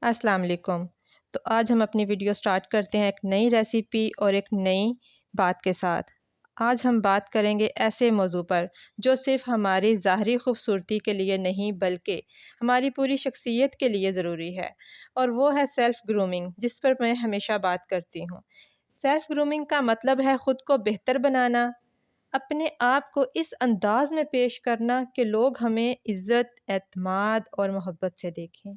अस्सलाम वालेकुम। तो आज हम अपनी वीडियो स्टार्ट करते हैं एक नई रेसिपी और एक नई बात के साथ। आज हम बात करेंगे ऐसे मौजू पर जो सिर्फ़ हमारी ज़ाहरी खूबसूरती के लिए नहीं बल्कि हमारी पूरी शख्सियत के लिए ज़रूरी है, और वो है सेल्फ़ ग्रूमिंग, जिस पर मैं हमेशा बात करती हूँ। सेल्फ़ ग्रूमिंग का मतलब है ख़ुद को बेहतर बनाना, अपने आप को इस अंदाज़ में पेश करना कि लोग हमें इज़्ज़त, एतमाद और मोहब्बत से देखें।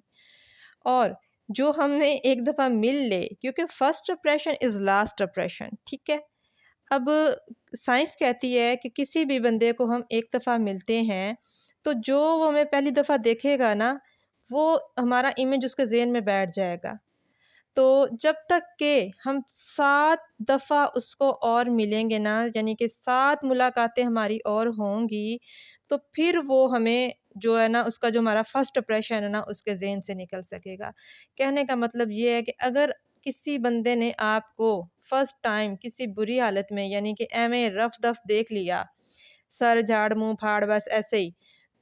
और जो हमें एक दफ़ा मिल ले, क्योंकि first impression is last impression, ठीक है? अब साइंस कहती है कि किसी भी बंदे को हम एक दफ़ा मिलते हैं, तो जो वो हमें पहली दफ़ा देखेगा ना, वो हमारा इमेज उसके ज़हन में बैठ जाएगा। तो जब तक कि हम 7 दफ़ा उसको और मिलेंगे ना, यानी कि 7 मुलाकातें हमारी और होंगी, तो फिर वो हमें जो है ना, उसका जो हमारा फर्स्ट इंप्रेशन है ना, उसके ज़हन से निकल सकेगा। कहने का मतलब ये है कि अगर किसी बंदे ने आपको फर्स्ट टाइम किसी बुरी हालत में, यानी कि ऐवें रफ-दफ देख लिया, सर झाड़, मुँह फाड़, बस ऐसे ही,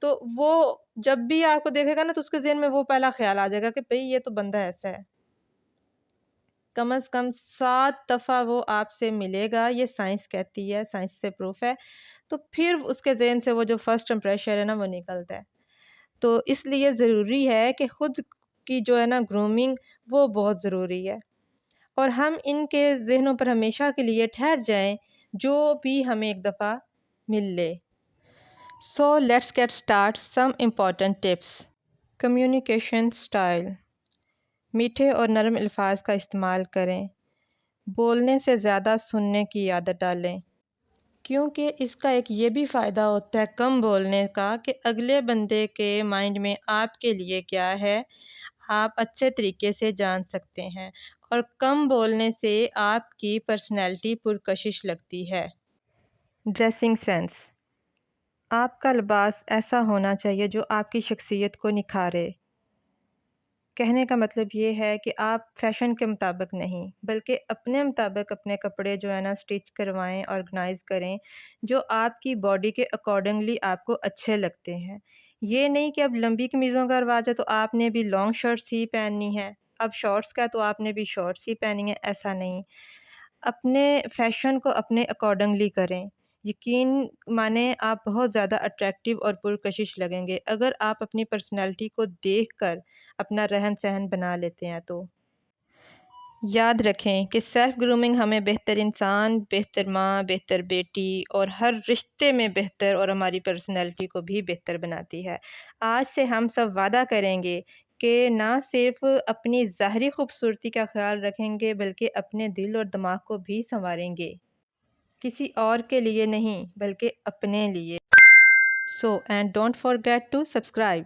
तो वो जब भी आपको देखेगा ना, तो उसके ज़हन में वो पहला ख़्याल आ जाएगा कि भई ये तो बंदा ऐसा है। कम से कम 7 दफ़ा वो आपसे मिलेगा, ये साइंस कहती है, साइंस से प्रूफ़ है। तो फिर उसके ज़हन से वो जो फर्स्ट इंप्रेशन है ना, वो निकलता है। तो इसलिए ज़रूरी है कि खुद की जो है ना ग्रूमिंग, वो बहुत ज़रूरी है, और हम इनके ज़हनों पर हमेशा के लिए ठहर जाएँ, जो भी हमें एक दफ़ा मिल ले। So let's get start some important tips. Communication style. मीठे और नरम अल्फाज का इस्तेमाल करें। बोलने से ज़्यादा सुनने की आदत डालें, क्योंकि इसका एक ये भी फ़ायदा होता है कम बोलने का कि अगले बंदे के माइंड में आपके लिए क्या है, आप अच्छे तरीके से जान सकते हैं, और कम बोलने से आपकी पर्सनैलिटी पुरकशिश लगती है। Dressing sense. आपका लिबास ऐसा होना चाहिए जो आपकी शख्सियत को निखारे। कहने का मतलब ये है कि आप फ़ैशन के मुताबिक नहीं, बल्कि अपने मुताबिक अपने कपड़े जो है ना स्टिच करवाएँ, ऑर्गेनाइज़ करें, जो आपकी बॉडी के अकॉर्डिंगली आपको अच्छे लगते हैं। ये नहीं कि अब लंबी कमीज़ों का रिवाज है तो आपने भी लॉन्ग शर्ट्स ही पहननी है, अब शॉर्ट्स का तो आपने भी शॉर्ट्स ही पहनी है, ऐसा नहीं। अपने फ़ैशन को अपने अकॉर्डिंगली करें। यकीन मानें, आप बहुत ज़्यादा अट्रैक्टिव और पुरकशिश लगेंगे अगर आप अपनी पर्सनैलिटी को देखकर अपना रहन-सहन बना लेते हैं तो। याद रखें कि सेल्फ़ ग्रूमिंग हमें बेहतर इंसान, बेहतर माँ, बेहतर बेटी और हर रिश्ते में बेहतर, और हमारी पर्सनैलिटी को भी बेहतर बनाती है। आज से हम सब वादा करेंगे कि ना सिर्फ़ अपनी ज़ाहरी खूबसूरती का ख़्याल रखेंगे, बल्कि अपने दिल और दिमाग को भी सँवारेंगे। किसी और के लिए नहीं, बल्कि अपने लिए। So and don't forget to subscribe.